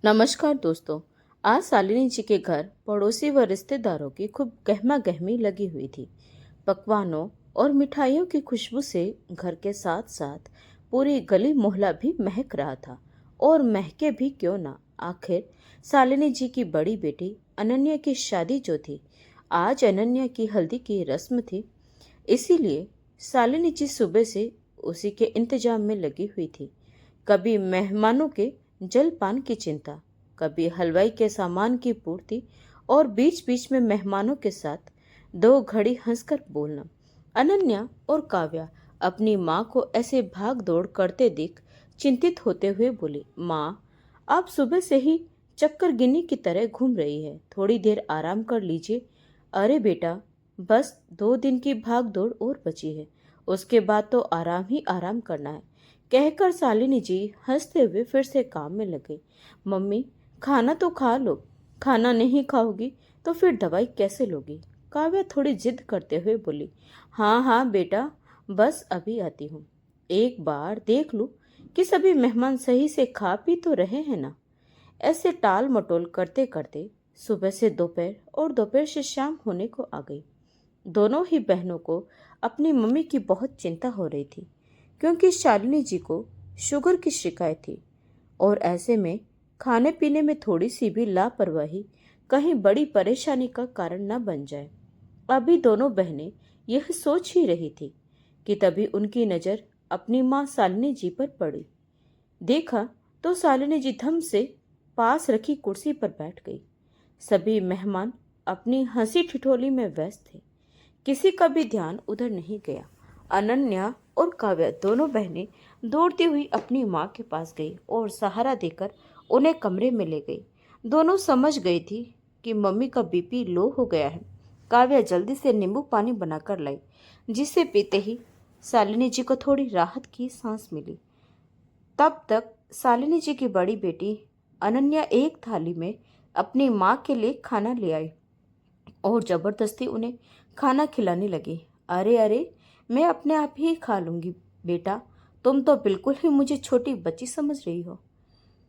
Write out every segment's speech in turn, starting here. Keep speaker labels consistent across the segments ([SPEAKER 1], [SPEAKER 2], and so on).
[SPEAKER 1] नमस्कार दोस्तों। आज शालिनी जी के घर पड़ोसी व रिश्तेदारों की खूब गहमा गहमी लगी हुई थी। पकवानों और मिठाइयों की खुशबू से घर के साथ साथ पूरी गली मोहल्ला भी महक रहा था। और महके भी क्यों ना, आखिर शालिनी जी की बड़ी बेटी अनन्या की शादी जो थी, आज अनन्या की हल्दी की रस्म थी। इसीलिए शालिनी जी सुबह से उसी के इंतजाम में लगी हुई थी। कभी मेहमानों के जलपान की चिंता, कभी हलवाई के सामान की पूर्ति, और बीच बीच में मेहमानों के साथ दो घड़ी हंसकर बोलना। अनन्या और काव्या अपनी माँ को ऐसे भाग दौड़ करते देख चिंतित होते हुए बोली, माँ, आप सुबह से ही चक्कर गिन्नी की तरह घूम रही है, थोड़ी देर आराम कर लीजिए। अरे बेटा, बस 2 दिन की भाग दौड़ और बची है, उसके बाद तो आराम ही आराम करना है, कहकर शालिनी जी हंसते हुए फिर से काम में लगे। मम्मी, खाना तो खा लो, खाना नहीं खाओगी तो फिर दवाई कैसे लोगी? काव्या थोड़ी जिद करते हुए बोली। हाँ हाँ बेटा, बस अभी आती हूँ। एक बार देख लूं कि सभी मेहमान सही से खा पी तो रहे हैं ना। ऐसे टाल मटोल करते करते सुबह से दोपहर और दोपहर से शाम होने को आ गई। दोनों ही बहनों को अपनी मम्मी की बहुत चिंता हो रही थी, क्योंकि शालिनी जी को शुगर की शिकायत थी। और ऐसे में खाने पीने में थोड़ी सी भी लापरवाही कहीं बड़ी परेशानी का कारण न बन जाए। अभी दोनों बहनें यह सोच ही रही थी कि तभी उनकी नज़र अपनी माँ शालिनी जी पर पड़ी। देखा तो शालिनी जी धम से पास रखी कुर्सी पर बैठ गई। सभी मेहमान अपनी हंसी ठिठोली में व्यस्त थे, किसी का भी ध्यान उधर नहीं गया। अनन्या और काव्या दोनों बहनें दौड़ती हुई अपनी माँ के पास गई और सहारा देकर उन्हें कमरे में ले गई। दोनों समझ गई थी कि मम्मी का बीपी लो हो गया है। काव्या जल्दी से नींबू पानी बनाकर लाई, जिसे पीते ही शालिनी जी को थोड़ी राहत की सांस मिली। तब तक शालिनी जी की बड़ी बेटी अनन्या एक थाली में अपनी माँ के लिए खाना ले आई और जबरदस्ती उन्हें खाना खिलाने लगी। अरे अरे, मैं अपने आप ही खा लूंगी बेटा, तुम तो बिल्कुल ही मुझे छोटी बच्ची समझ रही हो।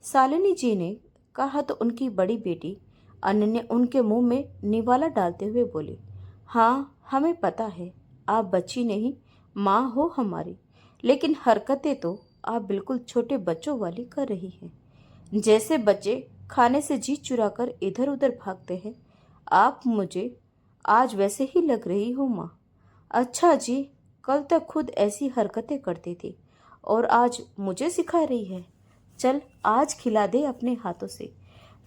[SPEAKER 1] शालिनी जी ने कहा तो उनकी बड़ी बेटी अनन्या उनके मुंह में निवाला डालते हुए बोली, हाँ हमें पता है, आप बच्ची नहीं माँ हो हमारी, लेकिन हरकतें तो आप बिल्कुल छोटे बच्चों वाली कर रही हैं। जैसे बच्चे खाने से जी चुराकर इधर उधर भागते हैं, आप मुझे आज वैसे ही लग रही हो माँ। अच्छा जी, कल तक खुद ऐसी हरकतें करती थी और आज मुझे सिखा रही है। चल आज खिला दे अपने हाथों से,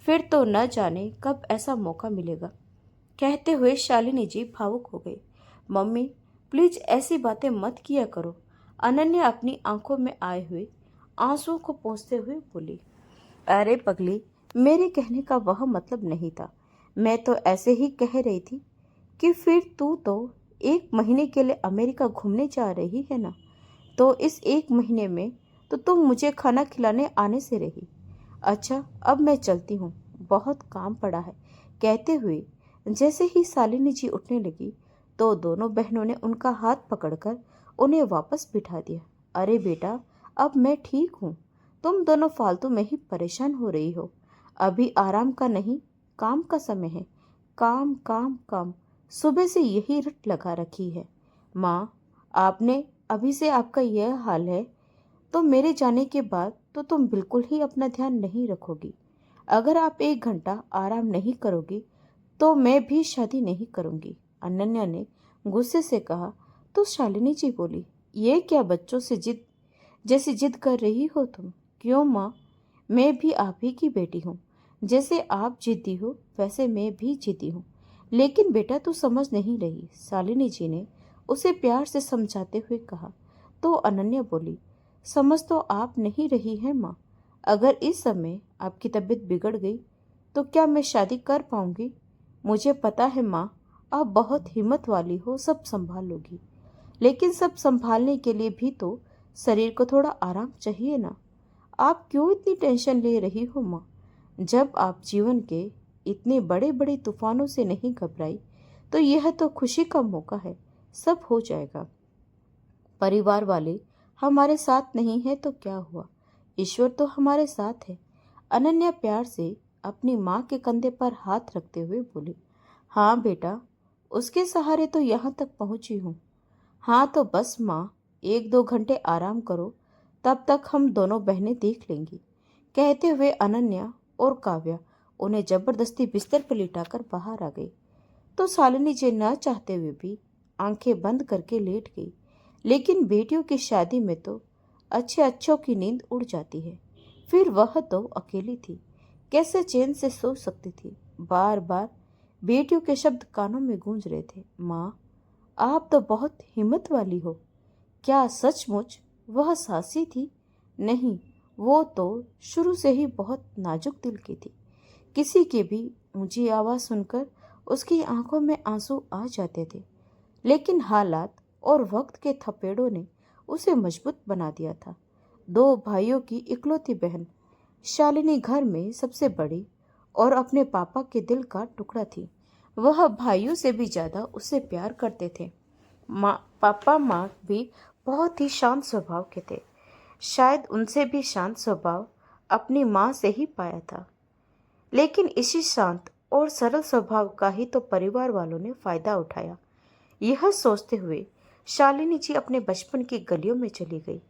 [SPEAKER 1] फिर तो न जाने कब ऐसा मौका मिलेगा। कहते हुए शालिनी जी भावुक हो गई। मम्मी, प्लीज ऐसी बातें मत किया करो। अनन्या अपनी आंखों में आए हुए आंसुओं को पोंछते हुए बोली। अरे पगली, मेरे कहने का वह मतलब नहीं था। मैं तो ऐसे ही कह रही थी कि फिर तू तो 1 महीने के लिए अमेरिका घूमने जा रही है ना, तो इस 1 महीने में तो तुम मुझे खाना खिलाने आने से रही। अच्छा अब मैं चलती हूँ, बहुत काम पड़ा है। कहते हुए जैसे ही शालिनी जी उठने लगी तो दोनों बहनों ने उनका हाथ पकड़कर उन्हें वापस बिठा दिया। अरे बेटा, अब मैं ठीक हूँ, तुम दोनों फालतू में ही परेशान हो रही हो। अभी आराम का नहीं, काम का समय है। काम काम काम, सुबह से यही रट लगा रखी है। माँ, आपने अभी से आपका यह हाल है तो मेरे जाने के बाद तो तुम बिल्कुल ही अपना ध्यान नहीं रखोगी। अगर आप 1 घंटा आराम नहीं करोगी तो मैं भी शादी नहीं करूंगी, अनन्या ने गुस्से से कहा। तो शालिनी जी बोली, ये क्या बच्चों से जिद जैसी जिद कर रही हो तुम? क्यों माँ, मैं भी आप ही की बेटी हूँ। जैसे आप जिद्दी हो वैसे मैं भी जिद्दी हूँ। लेकिन बेटा तू समझ नहीं रही, शालिनी जी ने उसे प्यार से समझाते हुए कहा। तो अनन्या बोली, समझ तो आप नहीं रही हैं माँ। अगर इस समय आपकी तबीयत बिगड़ गई तो क्या मैं शादी कर पाऊंगी? मुझे पता है माँ, आप बहुत हिम्मत वाली हो, सब संभाल लोगी, लेकिन सब संभालने के लिए भी तो शरीर को थोड़ा आराम चाहिए ना। आप क्यों इतनी टेंशन ले रही हो माँ? जब आप जीवन के इतने बड़े बड़े तूफानों से नहीं घबराई तो यह तो खुशी का मौका है, सब हो जाएगा। परिवार वाले हमारे साथ नहीं है तो क्या हुआ, ईश्वर तो हमारे साथ है। अनन्या प्यार से अपनी माँ के कंधे पर हाथ रखते हुए बोली, हाँ बेटा, उसके सहारे तो यहाँ तक पहुँची हूँ। हाँ तो बस माँ, 1-2 घंटे आराम करो, तब तक हम दोनों बहनें देख लेंगी। कहते हुए अनन्या और काव्या उन्हें जबरदस्ती बिस्तर पर लिटाकर बाहर आ गई। तो शालिनी जी न चाहते हुए भी आंखें बंद करके लेट गई। लेकिन बेटियों की शादी में तो अच्छे अच्छों की नींद उड़ जाती है। फिर वह तो अकेली थी, कैसे चैन से सो सकती थी। बार बार बेटियों के शब्द कानों में गूंज रहे थे, माँ, आप तो बहुत हिम्मत वाली हो। क्या सचमुच वह सासी थी? नहीं, वो तो शुरू से ही बहुत नाजुक दिल की थी। किसी की भी ऊंची आवाज़ सुनकर उसकी आंखों में आंसू आ जाते थे। लेकिन हालात और वक्त के थपेड़ों ने उसे मजबूत बना दिया था। 2 भाइयों की इकलौती बहन शालिनी घर में सबसे बड़ी और अपने पापा के दिल का टुकड़ा थी। वह भाइयों से भी ज़्यादा उससे प्यार करते थे। पापा माँ भी बहुत ही शांत स्वभाव के थे। शायद उनसे भी शांत स्वभाव अपनी माँ से ही पाया था। लेकिन इसी शांत और सरल स्वभाव का ही तो परिवार वालों ने फायदा उठाया। यह सोचते हुए शालिनी जी अपने बचपन की गलियों में चली गई।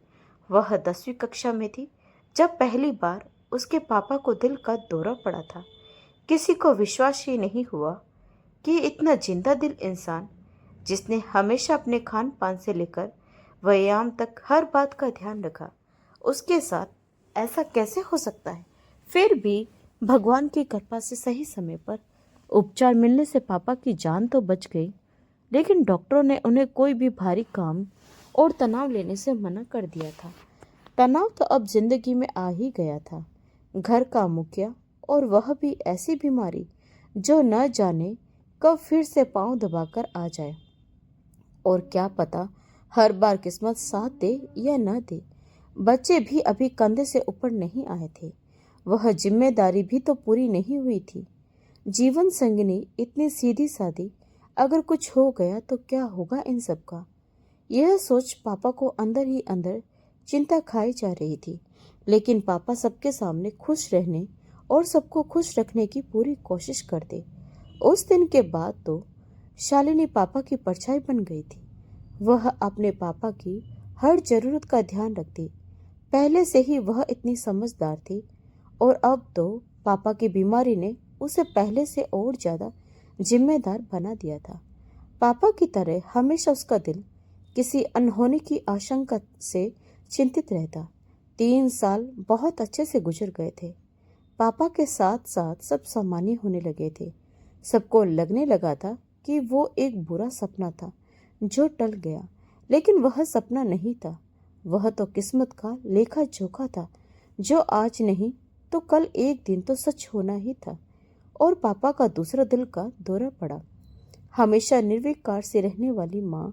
[SPEAKER 1] वह 10वीं कक्षा में थी जब पहली बार उसके पापा को दिल का दौरा पड़ा था। किसी को विश्वास ही नहीं हुआ कि इतना जिंदा दिल इंसान, जिसने हमेशा अपने खान पान से लेकर व्यायाम तक हर बात का ध्यान रखा, उसके साथ ऐसा कैसे हो सकता है। फिर भी भगवान की कृपा से सही समय पर उपचार मिलने से पापा की जान तो बच गई। लेकिन डॉक्टरों ने उन्हें कोई भी भारी काम और तनाव लेने से मना कर दिया था। तनाव तो अब जिंदगी में आ ही गया था। घर का मुखिया, और वह भी ऐसी बीमारी जो न जाने कब फिर से पांव दबाकर आ जाए। और क्या पता हर बार किस्मत साथ दे या न दे। बच्चे भी अभी कंधे से ऊपर नहीं आए थे। वह जिम्मेदारी भी तो पूरी नहीं हुई थी। जीवन संगिनी इतनी सीधी सादी, अगर कुछ हो गया तो क्या होगा इन सब का। यह सोच पापा को अंदर ही अंदर चिंता खाई जा रही थी। लेकिन पापा सबके सामने खुश रहने और सबको खुश रखने की पूरी कोशिश करते। उस दिन के बाद तो शालिनी पापा की परछाई बन गई थी। वह अपने पापा की हर जरूरत का ध्यान रखती। पहले से ही वह इतनी समझदार थी, और अब तो पापा की बीमारी ने उसे पहले से और ज्यादा जिम्मेदार बना दिया था। पापा की तरह हमेशा उसका दिल किसी अनहोनी की आशंका से चिंतित रहता। 3 साल बहुत अच्छे से गुजर गए थे। पापा के साथ साथ सब सामान्य होने लगे थे। सबको लगने लगा था कि वो एक बुरा सपना था जो टल गया। लेकिन वह सपना नहीं था, वह तो किस्मत का लेखा जोखा था, जो आज नहीं तो कल एक दिन तो सच होना ही था। और पापा का दूसरा दिल का दौरा पड़ा। हमेशा निर्विकार से रहने वाली माँ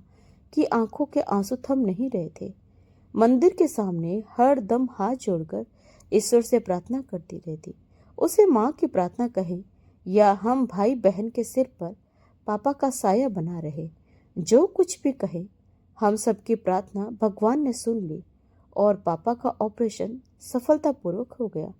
[SPEAKER 1] की आंखों के आंसू थम नहीं रहे थे। मंदिर के सामने हर दम हाथ जोड़कर ईश्वर से प्रार्थना करती रहती। उसे माँ की प्रार्थना कहे या हम भाई बहन के सिर पर पापा का साया बना रहे, जो कुछ भी कहे, हम सबकी प्रार्थना भगवान ने सुन ली और पापा का ऑपरेशन सफलतापूर्वक हो गया।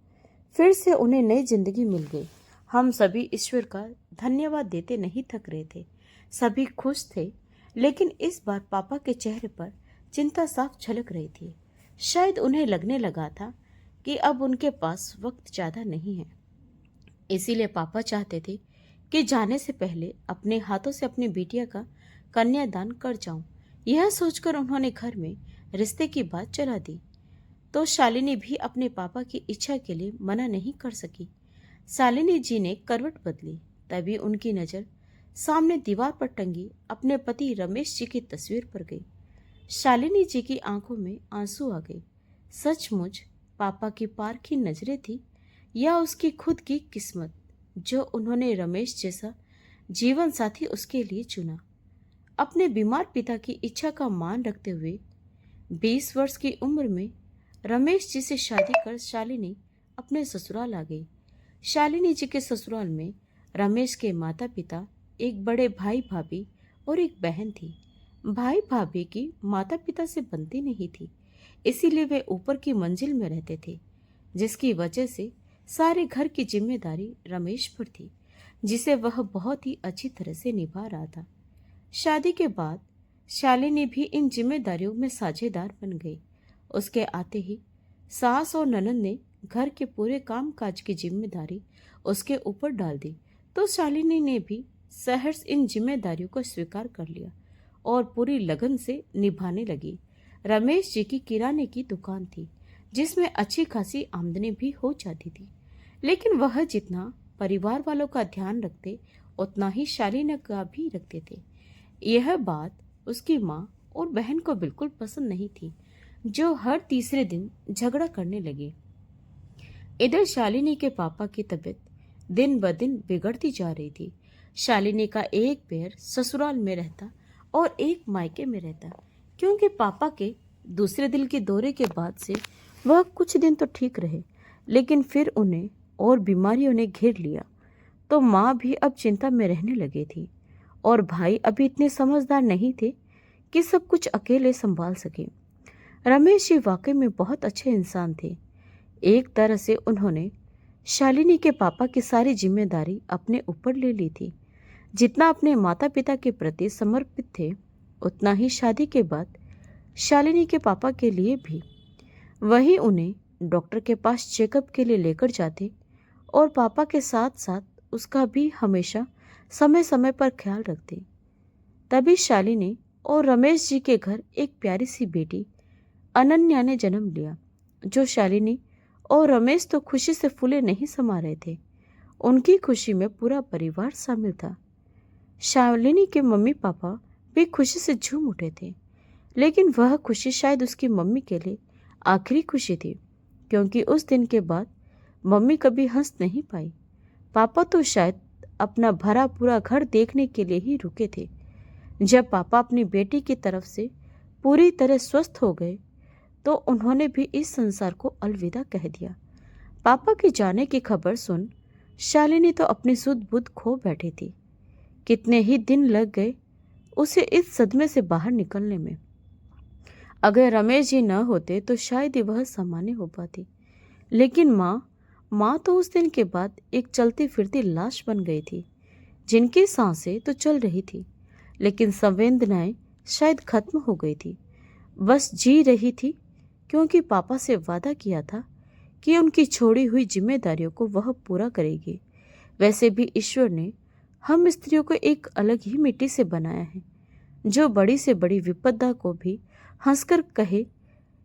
[SPEAKER 1] फिर से उन्हें नई जिंदगी मिल गई। हम सभी ईश्वर का धन्यवाद देते नहीं थक रहे थे। सभी खुश थे, लेकिन इस बार पापा के चेहरे पर चिंता साफ झलक रही थी। शायद उन्हें लगने लगा था कि अब उनके पास वक्त ज़्यादा नहीं है। इसीलिए पापा चाहते थे कि जाने से पहले अपने हाथों से अपनी बिटिया का कन्यादान कर जाऊं। यह सोचकर उन्होंने घर में रिश्ते की बात चला दी। तो शालिनी भी अपने पापा की इच्छा के लिए मना नहीं कर सकी। शालिनी जी ने करवट बदली, तभी उनकी नज़र सामने दीवार पर टंगी अपने पति रमेश जी की तस्वीर पर गई। शालिनी जी की आंखों में आंसू आ गए। सचमुच पापा की पारखी नजरें थी या उसकी खुद की किस्मत, जो उन्होंने रमेश जैसा जीवन साथी उसके लिए चुना। अपने बीमार पिता की इच्छा का मान रखते हुए 20 वर्ष की उम्र में रमेश जी से शादी कर शालिनी अपने ससुराल आ गई। शालिनी जी के ससुराल में रमेश के माता पिता, एक बड़े भाई भाभी और एक बहन थी। भाई भाभी की माता पिता से बनती नहीं थी, इसीलिए वे ऊपर की मंजिल में रहते थे, जिसकी वजह से सारे घर की जिम्मेदारी रमेश पर थी, जिसे वह बहुत ही अच्छी तरह से निभा रहा था। शादी के बाद शालिनी भी इन जिम्मेदारियों में साझेदार बन गई। उसके आते ही सास और ननद ने घर के पूरे काम काज की जिम्मेदारी उसके ऊपर डाल दी, तो शालिनी ने भी सहर्ष इन जिम्मेदारियों को स्वीकार कर लिया और पूरी लगन से निभाने लगी। रमेश जी की किराने की दुकान थी, जिसमें अच्छी खासी आमदनी भी हो जाती थी, लेकिन वह जितना परिवार वालों का ध्यान रखते उतना ही शालिनी का भी रखते थे। यह बात उसकी माँ और बहन को बिल्कुल पसंद नहीं थी, जो हर तीसरे दिन झगड़ा करने लगे। इधर शालिनी के पापा की तबीयत दिन ब दिन बिगड़ती जा रही थी। शालिनी का एक पैर ससुराल में रहता और एक मायके में रहता, क्योंकि पापा के दूसरे दिल के दौरे के बाद से वह कुछ दिन तो ठीक रहे, लेकिन फिर उन्हें और बीमारियों ने घेर लिया। तो माँ भी अब चिंता में रहने लगी थी और भाई अभी इतने समझदार नहीं थे कि सब कुछ अकेले संभाल सके। रमेश जी वाकई में बहुत अच्छे इंसान थे। एक तरह से उन्होंने शालिनी के पापा की सारी जिम्मेदारी अपने ऊपर ले ली थी। जितना अपने माता पिता के प्रति समर्पित थे, उतना ही शादी के बाद शालिनी के पापा के लिए भी। वही उन्हें डॉक्टर के पास चेकअप के लिए लेकर जाते और पापा के साथ साथ उसका भी हमेशा समय समय पर ख्याल रखते। तभी शालिनी और रमेश जी के घर एक प्यारी सी बेटी अनन्या ने जन्म लिया, जो शालिनी और रमेश तो खुशी से फूले नहीं समा रहे थे। उनकी खुशी में पूरा परिवार शामिल था। शालिनी के मम्मी पापा भी खुशी से झूम उठे थे, लेकिन वह खुशी शायद उसकी मम्मी के लिए आखिरी खुशी थी, क्योंकि उस दिन के बाद मम्मी कभी हंस नहीं पाई। पापा तो शायद अपना भरा पूरा घर देखने के लिए ही रुके थे। जब पापा अपनी बेटी की तरफ से पूरी तरह स्वस्थ हो गए, तो उन्होंने भी इस संसार को अलविदा कह दिया। पापा के जाने की खबर सुन शालिनी तो अपनी सुध बुध खो बैठी थी। कितने ही दिन लग गए उसे इस सदमे से बाहर निकलने में। अगर रमेश जी न होते तो शायद ही वह सामान्य हो पाती, लेकिन माँ तो उस दिन के बाद एक चलती फिरती लाश बन गई थी, जिनकी सांसें तो चल रही थी, लेकिन संवेदनाएं शायद खत्म हो गई थी। बस जी रही थी, क्योंकि पापा से वादा किया था कि उनकी छोड़ी हुई जिम्मेदारियों को वह पूरा करेगी। वैसे भी ईश्वर ने हम स्त्रियों को एक अलग ही मिट्टी से बनाया है, जो बड़ी से बड़ी विपदा को भी हंसकर कहे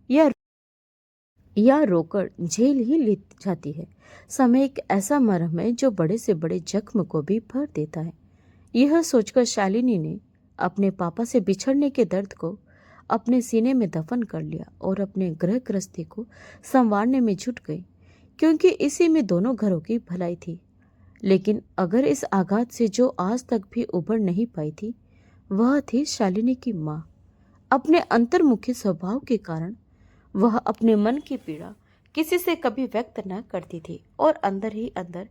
[SPEAKER 1] या रोकर झेल ही ले जाती है। समय एक ऐसा मरहम है जो बड़े से बड़े जख्म को भी भर देता है। यह सोचकर शालिनी ने अपने पापा से बिछड़ने के दर्द को अपने सीने में दफन कर लिया और अपने गृह गृहस्थी को संवारने में जुट गई, क्योंकि इसी में दोनों घरों की भलाई थी। लेकिन अगर इस आघात से जो आज तक भी उभर नहीं पाई थी, वह थी शालिनी की माँ। अपने अंतर्मुखी स्वभाव के कारण वह अपने मन की पीड़ा किसी से कभी व्यक्त न करती थी और अंदर ही अंदर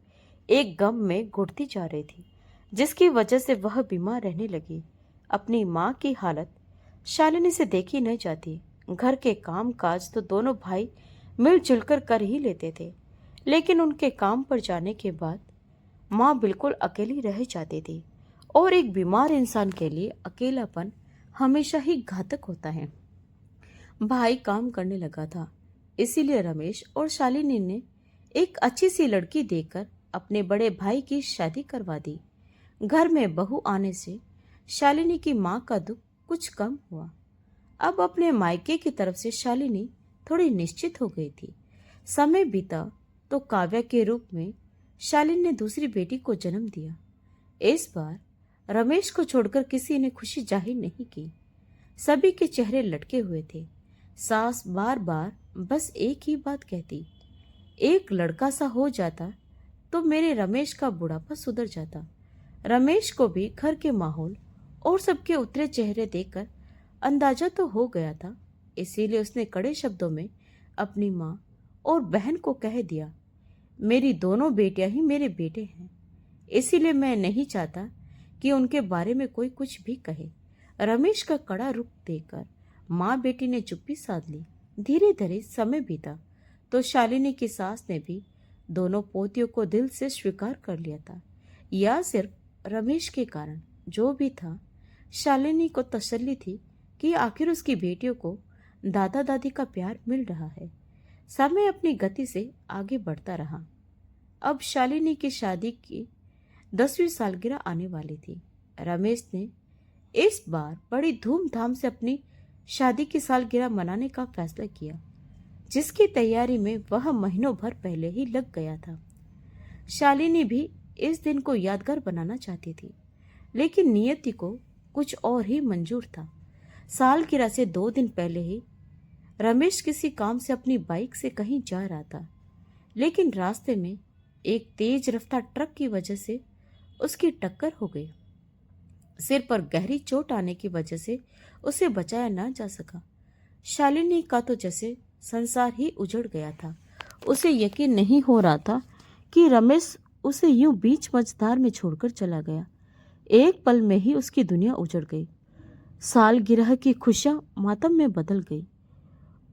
[SPEAKER 1] एक गम में घुटती जा रही थी, जिसकी वजह से वह बीमार रहने लगी। अपनी माँ की हालत शालिनी से देखी न जाती। घर के काम काज तो दोनों भाई मिलजुल कर ही लेते थे, लेकिन उनके काम पर जाने के बाद माँ बिल्कुल अकेली रह जाती थी, और एक बीमार इंसान के लिए अकेलापन हमेशा ही घातक होता है। भाई काम करने लगा था, इसीलिए रमेश और शालिनी ने एक अच्छी सी लड़की देखकर अपने बड़े भाई की शादी करवा दी। घर में बहू आने से शालिनी की माँ का दुख कुछ कम हुआ। अब अपने मायके की तरफ से शालिनी थोड़ी निश्चित हो गई थी। समय बीता तो काव्या के रूप में शालिनी ने दूसरी बेटी को जन्म दिया। इस बार रमेश को छोड़कर किसी ने खुशी जाहिर नहीं की। सभी के चेहरे लटके हुए थे। सास बार बार बस एक ही बात कहती, एक लड़का सा हो जाता तो मेरे रमेश का बुढ़ापा सुधर जाता। रमेश को भी घर के माहौल और सबके उतरे चेहरे देखकर अंदाजा तो हो गया था, इसीलिए उसने कड़े शब्दों में अपनी माँ और बहन को कह दिया, मेरी दोनों बेटियां ही मेरे बेटे हैं, इसीलिए मैं नहीं चाहता कि उनके बारे में कोई कुछ भी कहे। रमेश का कड़ा रुख देखकर माँ बेटी ने चुप्पी साध ली। धीरे धीरे समय बीता तो शालिनी की सास ने भी दोनों पोतियों को दिल से स्वीकार कर लिया था, या सिर्फ रमेश के कारण। जो भी था, शालिनी को तसल्ली थी कि आखिर उसकी बेटियों को दादा दादी का प्यार मिल रहा है। समय अपनी गति से आगे बढ़ता रहा। अब शालिनी की शादी की 10वीं सालगिरह आने वाली थी। रमेश ने इस बार बड़ी धूमधाम से अपनी शादी की सालगिरह मनाने का फैसला किया, जिसकी तैयारी में वह महीनों भर पहले ही लग गया था। शालिनी भी इस दिन को यादगार बनाना चाहती थी, लेकिन नियति को कुछ और ही मंजूर था। सालगिरह से 2 दिन पहले ही रमेश किसी काम से अपनी बाइक से कहीं जा रहा था, लेकिन रास्ते में एक तेज रफ्तार ट्रक की वजह से उसकी टक्कर हो गई। सिर पर गहरी चोट आने की वजह से उसे बचाया ना जा सका। शालिनी का तो जैसे संसार ही उजड़ गया था। उसे यकीन नहीं हो रहा था कि रमेश उसे यूं बीच मझधार में छोड़कर चला गया। एक पल में ही उसकी दुनिया उजड़ गई। सालगिरह की खुशियां मातम में बदल गई।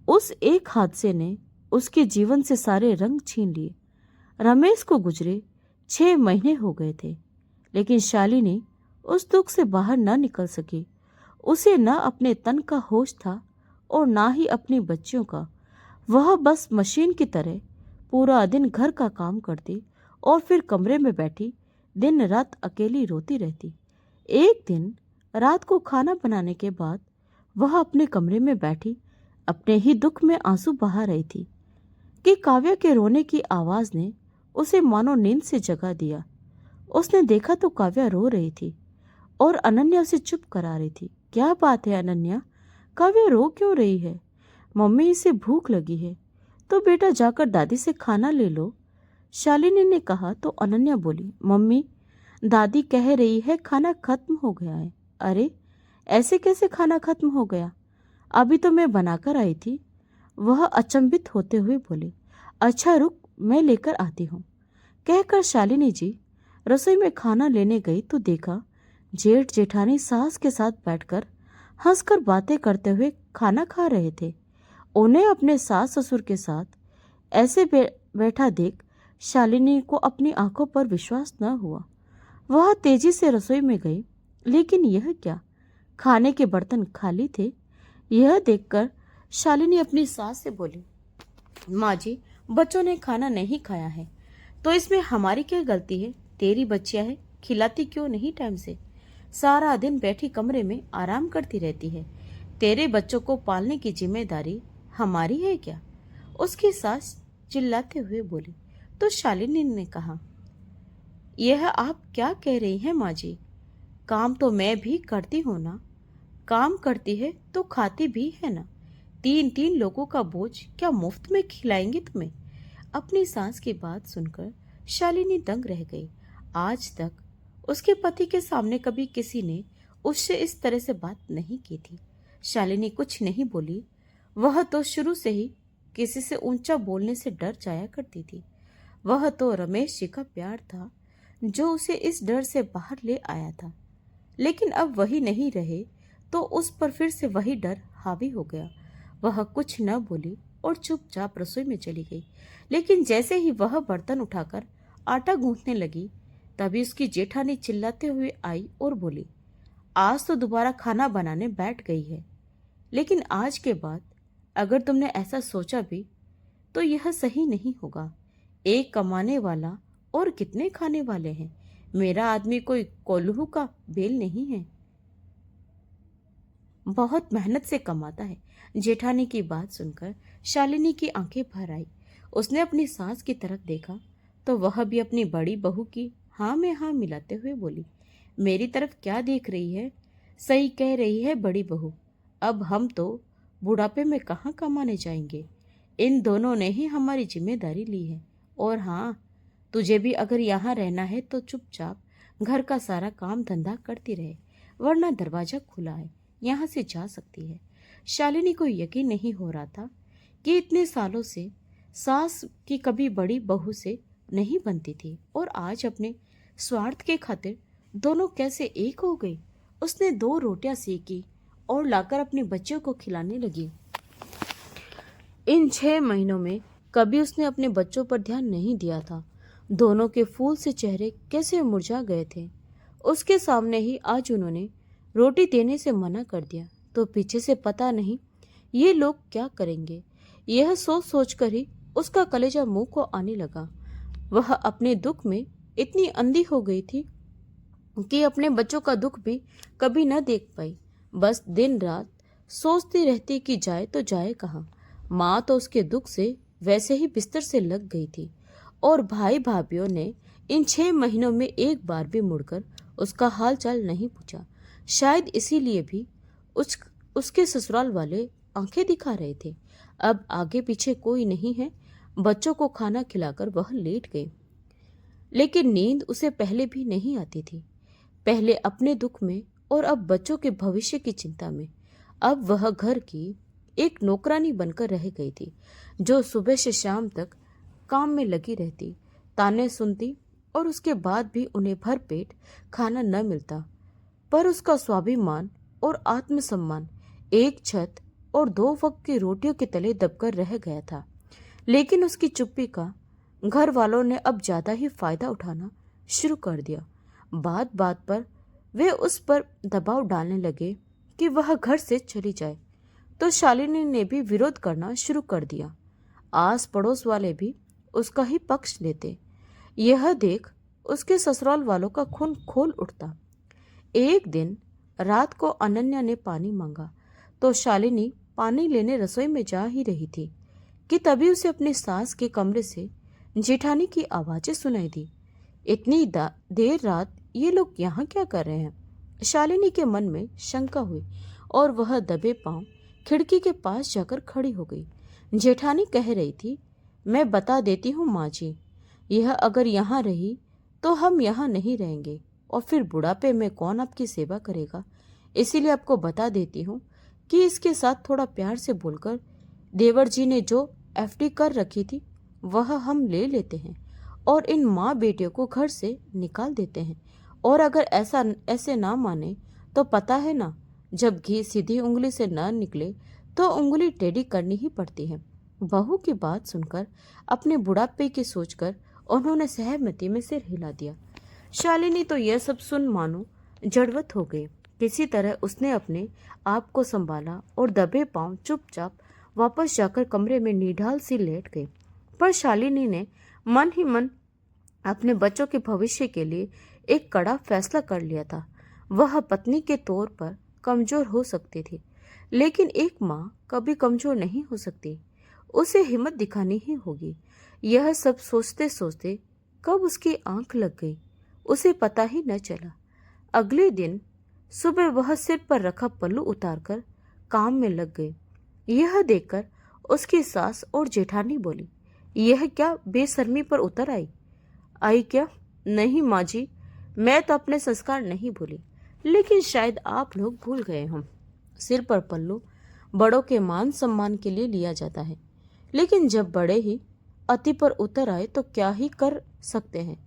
[SPEAKER 1] उस एक हादसे ने उसके जीवन से सारे रंग छीन लिए। रमेश को गुजरे 6 महीने हो गए थे, लेकिन शालिनी उस दुख से बाहर न निकल सकी। उसे न अपने तन का होश था और ना ही अपनी बच्चियों का। वह बस मशीन की तरह पूरा दिन घर का काम करती और फिर कमरे में बैठी दिन रात अकेली रोती रहती। एक दिन रात को खाना बनाने के बाद वह अपने कमरे में बैठी अपने ही दुख में आंसू बहा रही थी कि काव्या के रोने की आवाज ने उसे मानो नींद से जगा दिया। उसने देखा तो काव्या रो रही थी और अनन्या उसे चुप करा रही थी। क्या बात है अनन्या, काव्या रो क्यों रही है? मम्मी, इसे भूख लगी है तो बेटा जाकर दादी से खाना ले लो, शालिनी ने कहा तो अनन्या बोली, मम्मी, दादी कह रही है खाना खत्म हो गया है। अरे, ऐसे कैसे खाना खत्म हो गया? अभी तो मैं बनाकर आई थी। वह अचंभित होते हुए बोले, अच्छा रुक, मैं लेकर आती हूँ। कहकर शालिनी जी रसोई में खाना लेने गई तो देखा जेठ जेठानी सास के साथ बैठकर हंसकर बातें करते हुए खाना खा रहे थे। उन्हें अपने सास ससुर के साथ ऐसे बैठा देख शालिनी को अपनी आंखों पर विश्वास न हुआ। वह तेजी से रसोई में गई, लेकिन यह क्या, खाने के बर्तन खाली थे। यह देखकर शालिनी अपनी सास से बोली, माँ जी, बच्चों ने खाना नहीं खाया है तो इसमें हमारी क्या गलती है? तेरी बच्चियां है, खिलाती क्यों नहीं टाइम से? सारा दिन बैठी कमरे में आराम करती रहती है। तेरे बच्चों को पालने की जिम्मेदारी हमारी है क्या? उसकी सास चिल्लाते हुए बोली। तो शालिनी ने कहा, यह आप क्या कह रही हैं माँ जी? काम तो मैं भी करती हूँ ना। काम करती है तो खाती भी है ना। 3 लोगों का बोझ क्या मुफ्त में खिलाएंगे तुम्हें? अपनी सास की बात सुनकर शालिनी दंग रह गई। आज तक उसके पति के सामने कभी किसी ने उससे इस तरह से बात नहीं की थी। शालिनी कुछ नहीं बोली। वह तो शुरू से ही किसी से ऊंचा बोलने से डर जाया करती थी। वह तो रमेश जी का प्यार था जो उसे इस डर से बाहर ले आया था, लेकिन अब वही नहीं रहे तो उस पर फिर से वही डर हावी हो गया। वह कुछ न बोली और चुपचाप रसोई में चली गई। लेकिन जैसे ही वह बर्तन उठाकर आटा गूंथने लगी, तभी उसकी जेठानी चिल्लाते हुए आई और बोली, आज तो दोबारा खाना बनाने बैठ गई है, लेकिन आज के बाद अगर तुमने ऐसा सोचा भी तो यह सही नहीं होगा। एक कमाने वाला और कितने खाने वाले हैं। मेरा आदमी कोई कोल्हू का बेल नहीं है, बहुत मेहनत से कमाता है। जेठानी की बात सुनकर शालिनी की आंखें भर आई। उसने अपनी सास की तरफ देखा तो वह भी अपनी बड़ी बहू की हाँ में हाँ मिलाते हुए बोली, मेरी तरफ क्या देख रही है? सही कह रही है बड़ी बहू, अब हम तो बुढ़ापे में कहाँ कमाने जाएंगे। इन दोनों ने ही हमारी जिम्मेदारी ली है। और हाँ, तुझे भी अगर यहाँ रहना है तो चुपचाप घर का सारा काम धंधा करती रहे, वरना दरवाजा खुला है, यहाँ से जा सकती है। शालिनी को यकीन नहीं हो रहा था कि इतने सालों से सास की कभी बड़ी बहू से नहीं बनती थी और आज अपने स्वार्थ के खातिर दोनों कैसे एक हो गई। उसने 2 रोटियां सेकी और लाकर अपने बच्चों को खिलाने लगी। इन 6 महीनों में कभी उसने अपने बच्चों पर ध्यान नहीं दिया था। दोनों के फूल से चेहरे कैसे मुरझा गए थे। उसके सामने ही आज उन्होंने रोटी देने से मना कर दिया तो पीछे से पता नहीं ये लोग क्या करेंगे। यह सोच सोच कर ही उसका कलेजा मुंह को आने लगा। वह अपने दुख में इतनी अंधी हो गई थी कि अपने बच्चों का दुख भी कभी न देख पाई। बस दिन रात सोचती रहती कि जाए तो जाए कहाँ। माँ तो उसके दुख से वैसे ही बिस्तर से लग गई थी और भाई भाभीियों ने इन 6 महीनों में एक बार भी मुड़कर उसका हाल चाल नहीं पूछा। शायद इसीलिए भी उसके ससुराल वाले आंखें दिखा रहे थे। अब आगे पीछे कोई नहीं है। बच्चों को खाना खिलाकर वह लेट गई, लेकिन नींद उसे पहले भी नहीं आती थी। पहले अपने दुख में और अब बच्चों के भविष्य की चिंता में। अब वह घर की एक नौकरानी बनकर रह गई थी, जो सुबह से शाम तक काम में लगी रहती, ताने सुनती और उसके बाद भी उन्हें भर पेट खाना न मिलता। पर उसका स्वाभिमान और आत्मसम्मान एक छत और 2 वक्त की रोटियों के तले दबकर रह गया था। लेकिन उसकी चुप्पी का घर वालों ने अब ज्यादा ही फायदा उठाना शुरू कर दिया। बात बात पर वे उस पर दबाव डालने लगे कि वह घर से चली जाए, तो शालिनी ने भी विरोध करना शुरू कर दिया। आस पड़ोस वाले भी उसका ही पक्ष लेते। यह देख उसके ससुराल वालों का खून खोल उठता। एक दिन रात को अनन्या ने पानी मांगा तो शालिनी पानी लेने रसोई में जा ही रही थी कि तभी उसे अपनी सास के कमरे से जेठानी की आवाजें सुनाई दी। इतनी देर रात ये लोग यहाँ क्या कर रहे हैं? शालिनी के मन में शंका हुई और वह दबे पांव खिड़की के पास जाकर खड़ी हो गई। जेठानी कह रही थी, मैं बता देती हूँ माँ जी, यह अगर यहाँ रही तो हम यहाँ नहीं रहेंगे और फिर बुढ़ापे में कौन आपकी सेवा करेगा। इसीलिए आपको बता देती हूँ कि इसके साथ थोड़ा प्यार से बोलकर देवर जी ने जो एफडी कर रखी थी वह हम ले लेते हैं और इन माँ बेटियों को घर से निकाल देते हैं। और अगर ऐसे ना माने तो पता है ना, जब घी सीधी उंगली से ना निकले तो उंगली टेढ़ी करनी ही पड़ती है। बहू की बात सुनकर अपने बुढ़ापे की सोचकर उन्होंने सहमति में सिर हिला दिया। शालिनी तो यह सब सुन मानो जड़वत हो गई। किसी तरह उसने अपने आप को संभाला और दबे पांव चुपचाप वापस जाकर कमरे में निढाल सी लेट गई। पर शालिनी ने मन ही मन अपने बच्चों के भविष्य के लिए एक कड़ा फैसला कर लिया था। वह पत्नी के तौर पर कमजोर हो सकती थी, लेकिन एक माँ कभी कमजोर नहीं हो सकती। उसे हिम्मत दिखानी ही होगी। यह सब सोचते सोचते कब उसकी आंख लग गई उसे पता ही न चला। अगले दिन सुबह वह सिर पर रखा पल्लू उतारकर काम में लग गई। यह देखकर उसकी सास और जेठानी बोली, यह क्या बेशर्मी पर उतर आई क्या? नहीं माँ जी, मैं तो अपने संस्कार नहीं भूली, लेकिन शायद आप लोग भूल गए हों। सिर पर पल्लू बड़ों के मान सम्मान के लिए लिया जाता है, लेकिन जब बड़े ही अति पर उतर आए तो क्या ही कर सकते हैं।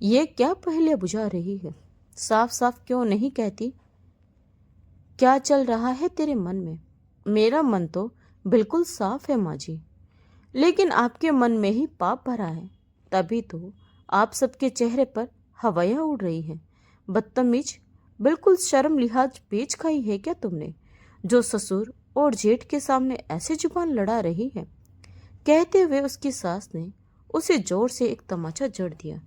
[SPEAKER 1] ये क्या पहले बुझा रही है? साफ साफ क्यों नहीं कहती क्या चल रहा है तेरे मन में? मेरा मन तो बिल्कुल साफ है माँ जी, लेकिन आपके मन में ही पाप भरा है, तभी तो आप सबके चेहरे पर हवाइयाँ उड़ रही हैं। बदतमीज, बिल्कुल शर्म लिहाज पेच खाई है क्या तुमने, जो ससुर और जेठ के सामने ऐसे जुबान लड़ा रही है? कहते हुए उसकी सास ने उसे जोर से एक तमाचा जड़ दिया।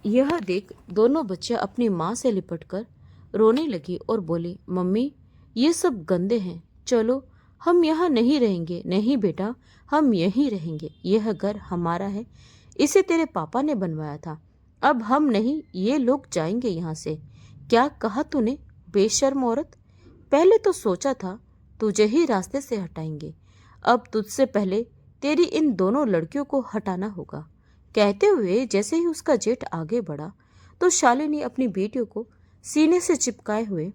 [SPEAKER 1] यह देख दोनों बच्चियां अपनी माँ से लिपटकर रोने लगी और बोली, मम्मी ये सब गंदे हैं, चलो हम यहाँ नहीं रहेंगे। नहीं बेटा, हम यहीं रहेंगे, यह घर हमारा है, इसे तेरे पापा ने बनवाया था, अब हम नहीं ये लोग जाएंगे यहाँ से। क्या कहा तूने बेशर्म औरत? पहले तो सोचा था तुझे ही रास्ते से हटाएंगे, अब तुझसे पहले तेरी इन दोनों लड़कियों को हटाना होगा। कहते हुए जैसे ही उसका जेठ आगे बढ़ा तो शालिनी अपनी बेटियों को सीने से चिपकाए हुए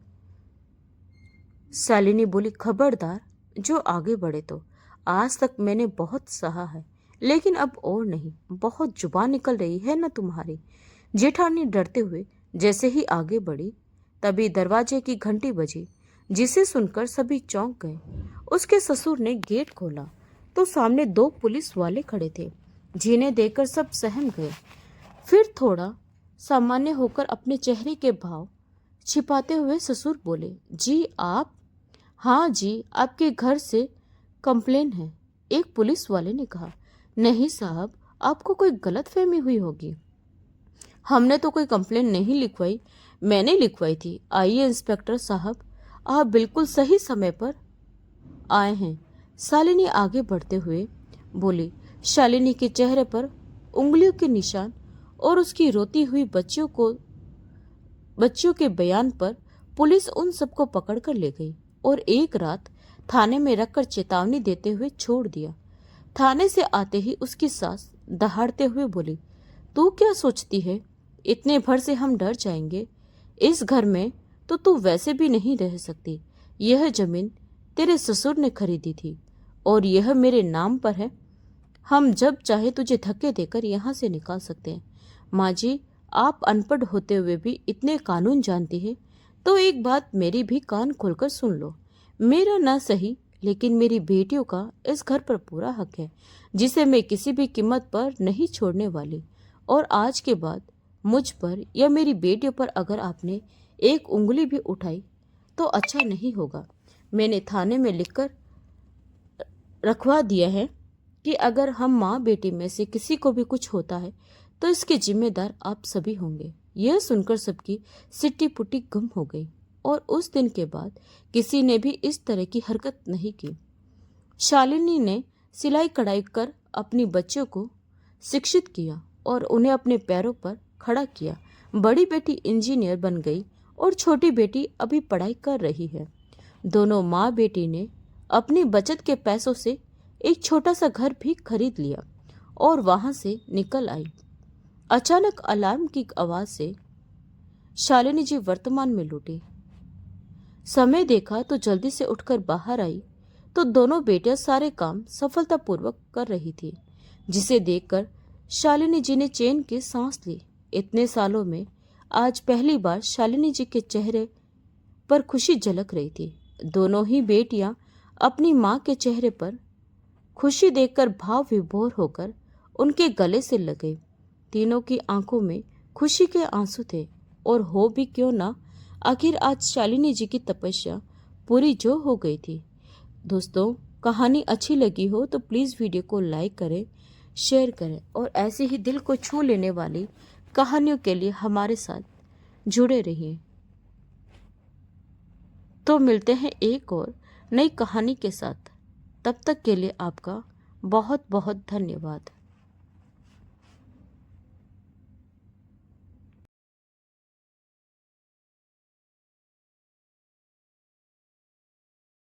[SPEAKER 1] शालिनी बोली, खबरदार जो आगे बढ़े तो। आज तक मैंने बहुत सहा है, लेकिन अब और नहीं, बहुत जुबान निकल रही है ना तुम्हारी। जेठानी डरते हुए जैसे ही आगे बढ़ी तभी दरवाजे की घंटी बजी, जिसे सुनकर सभी चौंक गए। उसके ससुर ने गेट खोला तो सामने 2 पुलिस वाले खड़े थे, जिन्हें देखकर सब सहम गए। फिर थोड़ा सामान्य होकर अपने चेहरे के भाव छिपाते हुए ससुर बोले, जी आप? हाँ जी, आपके घर से कंप्लेन है, एक पुलिस वाले ने कहा। नहीं साहब, आपको कोई गलतफहमी हुई होगी, हमने तो कोई कंप्लेन नहीं लिखवाई। मैंने लिखवाई थी। आइए इंस्पेक्टर साहब, आप बिल्कुल सही समय पर आए हैं, शालिनी आगे बढ़ते हुए बोली। शालिनी के चेहरे पर उंगलियों के निशान और उसकी रोती हुई बच्चियों के बयान पर पुलिस उन सबको पकड़कर ले गई और एक रात थाने में रखकर चेतावनी देते हुए छोड़ दिया। थाने से आते ही उसकी सास दहाड़ते हुए बोली, तू क्या सोचती है, इतने भर से हम डर जाएंगे? इस घर में तो तू वैसे भी नहीं रह सकती। यह जमीन तेरे ससुर ने खरीदी थी और यह मेरे नाम पर है। हम जब चाहे तुझे धक्के देकर यहाँ से निकाल सकते हैं। माँ जी, आप अनपढ़ होते हुए भी इतने कानून जानती हैं, तो एक बात मेरी भी कान खोलकर सुन लो। मेरा ना सही, लेकिन मेरी बेटियों का इस घर पर पूरा हक है, जिसे मैं किसी भी कीमत पर नहीं छोड़ने वाली। और आज के बाद मुझ पर या मेरी बेटियों पर अगर आपने एक उंगली भी उठाई तो अच्छा नहीं होगा। मैंने थाने में लिखकर रखवा दिया है कि अगर हम माँ बेटी में से किसी को भी कुछ होता है तो इसके जिम्मेदार आप सभी होंगे। यह सुनकर सबकी सिट्टी पुट्टी गुम हो गई और उस दिन के बाद किसी ने भी इस तरह की हरकत नहीं की। शालिनी ने सिलाई कढ़ाई कर अपनी बच्चों को शिक्षित किया और उन्हें अपने पैरों पर खड़ा किया। बड़ी बेटी इंजीनियर बन गई और छोटी बेटी अभी पढ़ाई कर रही है। दोनों माँ बेटी ने अपनी बचत के पैसों से एक छोटा सा घर भी खरीद लिया और वहां से निकल आई। अचानक अलार्म की आवाज से शालिनी जी वर्तमान में लौटी। समय देखा तो जल्दी से उठकर बाहर आई तो दोनों बेटियां सारे काम सफलतापूर्वक कर रही थी, जिसे देखकर शालिनी जी ने चैन की सांस ली। इतने सालों में आज पहली बार शालिनी जी के चेहरे पर खुशी झलक रही थी। दोनों ही बेटियां अपनी मां के चेहरे पर खुशी देखकर भाव विभोर होकर उनके गले से लगे। तीनों की आंखों में खुशी के आंसू थे और हो भी क्यों ना, आखिर आज शालिनी जी की तपस्या पूरी जो हो गई थी। दोस्तों, कहानी अच्छी लगी हो तो प्लीज़ वीडियो को लाइक करें, शेयर करें और ऐसे ही दिल को छू लेने वाली कहानियों के लिए हमारे साथ जुड़े रहिए। तो मिलते हैं एक और नई कहानी के साथ। तब तक के लिए आपका बहुत बहुत धन्यवाद।